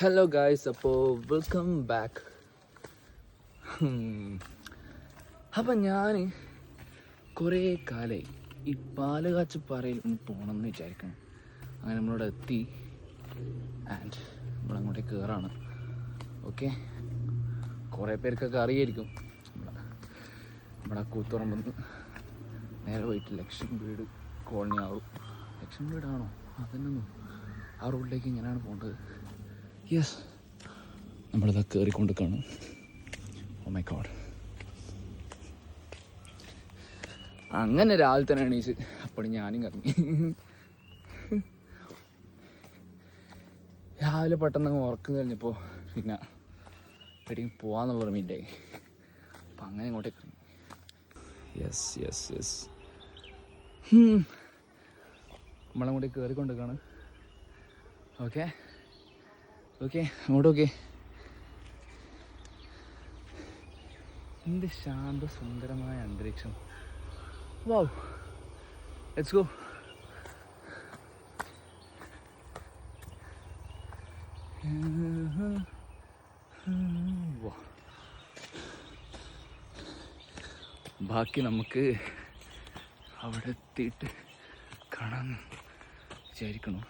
Hello guys, അപ്പോൾ welcome back. അപ്പം ഞാൻ കുറേ കാലമായി ഈ പാലുകാച്ചപ്പാറയിൽ ഒന്ന് പോകണമെന്ന് വിചാരിക്കണം. അങ്ങനെ നമ്മളിവിടെ എത്തി ആൻഡ് നമ്മളങ്ങോട്ടേ കയറാണ്. ഓക്കെ, കുറേ പേർക്കൊക്കെ അറിയായിരിക്കും. നമ്മുടെ കൂത്തുറമ്പെന്ന് നേരെ പോയിട്ട് ലക്ഷം വീട് കോളനി ആവും. ലക്ഷം വീടാണോ അതിനൊന്നും ആ റോഡിലേക്ക് ഇങ്ങനെയാണ് പോകേണ്ടത്. യെസ്, നമ്മളിതാ കയറിക്കൊണ്ട് കാണും. Oh my God. അങ്ങനെ രാവിലെ തന്നെ എണീച്ച് അപ്പോൾ ഞാനും കറങ്ങി. രാവിലെ പെട്ടെന്ന് ഉറക്കം കഴിഞ്ഞപ്പോൾ പിന്നെ എവിടെയും പോവാന്നുള്ളൊരു മീറ്റായി. അപ്പം അങ്ങനെ ഇങ്ങോട്ടേക്ക് ഇറങ്ങി. യെസ് യെസ് യെസ് നമ്മളങ്ങോട്ടേ കയറിക്കൊണ്ടിരിക്കുകയാണ്. ഓക്കെ ഓക്കെ, അങ്ങോട്ട് ഓക്കെ. എന്ത് ശാന്ത സുന്ദരമായ അന്തരീക്ഷം. Wow, let's go. ബാക്കി നമുക്ക് അവിടെ എത്തിയിട്ട് കാണാൻ വിചാരിക്കണം.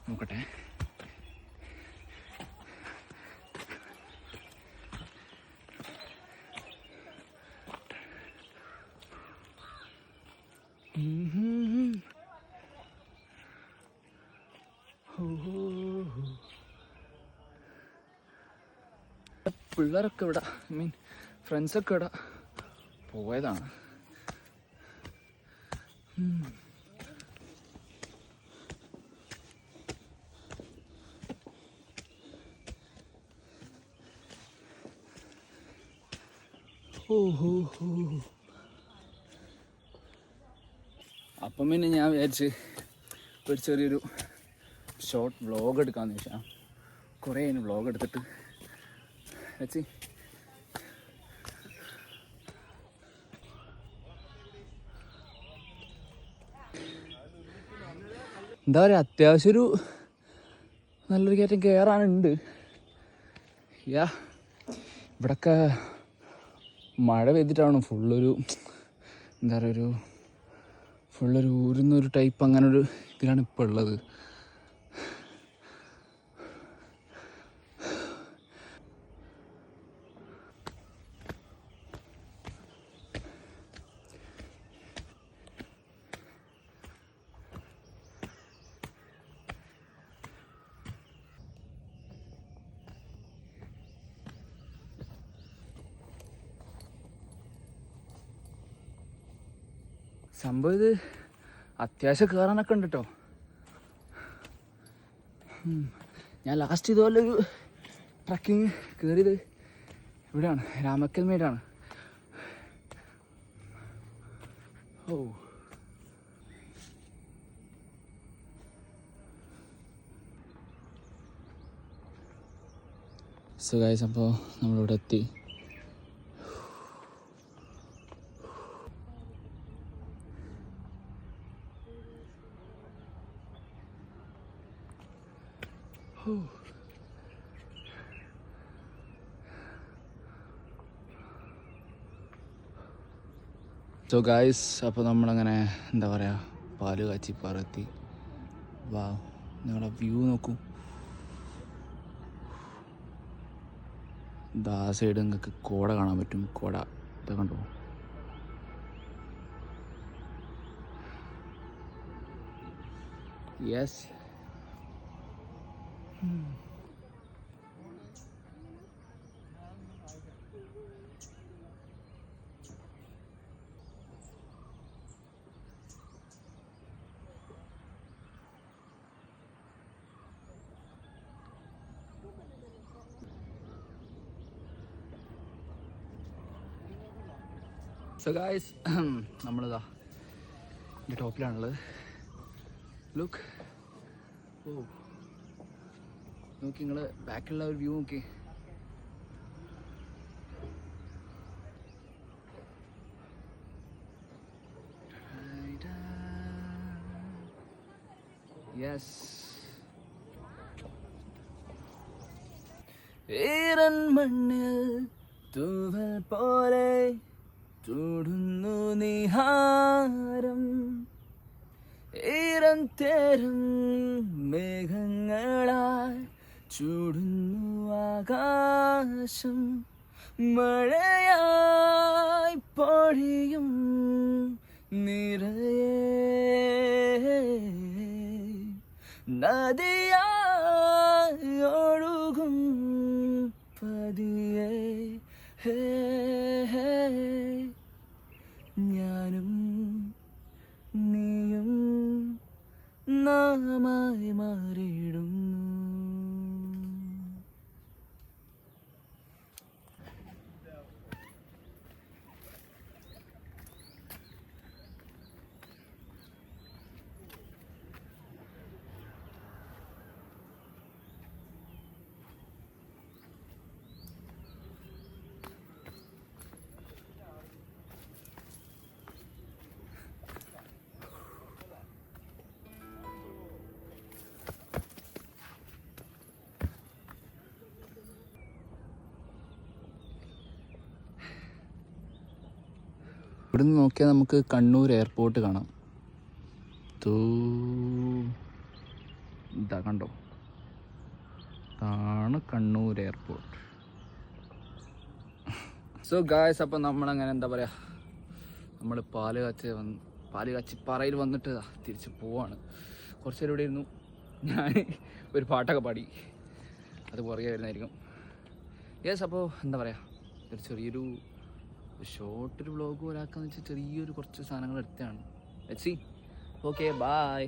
നോക്കട്ടെ. പിള്ളേരൊക്കെ ഇവിടെ, ഐ മീൻ ഫ്രണ്ട്സൊക്കെ ഇവിടെ പോയതാണ്. അപ്പം പിന്നെ ഞാൻ വിചാരിച്ച് ഒരു ചെറിയൊരു ഷോർട്ട് വ്ളോഗ് എടുക്കാമെന്ന് വെച്ചാൽ. കുറേ അതിന് വ്ളോഗ് എടുത്തിട്ട് വെച്ച് എന്താ പറയുക, അത്യാവശ്യം ഒരു നല്ലൊരു കയറ്റം കയറാനുണ്ട്. യാ, ഇവിടൊക്കെ മഴ പെയ്തിട്ടാണ് ഫുള്ളൊരു എന്താ പറയുക, ഫുള്ളൊരു ഊരുന്നൊരു ടൈപ്പ് അങ്ങനെ ഒരു ഇതിലാണ് ഇപ്പോൾ ഉള്ളത്. സംഭവം ഇത് അത്യാവശ്യം കയറാനൊക്കെ ഉണ്ട് കേട്ടോ. ഞാൻ ലാസ്റ്റ് ഇതുപോലൊരു ട്രക്കിങ് കയറിയത് ഇവിടെയാണ്, രാമക്കൽ മേടാണ്. ഓ, സോ ഗൈസ്, അപ്പോൾ നമ്മളിവിടെ എത്തി. സോ ഗായ്സ്, അപ്പോൾ നമ്മളങ്ങനെ എന്താ പറയുക, പാലുകാച്ചിപ്പാറ എത്തി. വാ, നിങ്ങളുടെ വ്യൂ നോക്കൂ. ആ സൈഡ് നിങ്ങൾക്ക് കോട കാണാൻ പറ്റും. കോട ഇതൊക്കെ കണ്ടോ. യെസ്, സോ ഗായ്സ്, നമ്മളിതാ ഇതിൻ്റെ ടോപ്പിലാണുള്ളത്. ലുക്ക്, ഓ നോക്കി, നിങ്ങൾ ബാക്കിലുള്ള ഒരു വ്യൂ നോക്കി. യെസ്, ഈരൻ മണ്ണിൽ തൂവൽ പോലെ ചൂടുന്നു നിഹാരം ഈരൻ തേരും മേഘങ്ങളായി ചൂടുന്നു ആകാശം മഴയായി പൊഴിയും നിറയെ നദിയായി ഒഴുകും പതിയെ ഞാനും നീയും നാമായി മാറിയിടുന്നു. ഇവിടുന്ന് നോക്കിയാൽ നമുക്ക് കണ്ണൂർ എയർപോർട്ട് കാണാം. ഇതാ കണ്ടോ, ഇതാണ് കണ്ണൂർ എയർപോർട്ട്. സോ ഗായ്സ്, അപ്പം നമ്മളങ്ങനെ എന്താ പറയുക, നമ്മൾ പാലുകാച്ചിപ്പാറയിൽ വന്നിട്ട് തിരിച്ച് പോവാണ്. കുറച്ച് നേരം ഇവിടെ ഇരുന്നു. ഞാൻ ഒരു പാട്ടൊക്കെ പാടി, അത് പുറകെ വരുന്നതായിരിക്കും. യെസ്, അപ്പോൾ എന്താ പറയുക, ഒരു ചെറിയൊരു ഷോർട്ടൊരു വ്ളോഗ് ഒരാക്കാന്ന് വെച്ചാൽ ചെറിയൊരു കുറച്ച് സാധനങ്ങൾ എടുത്തതാണ്. Let's see. Okay, by.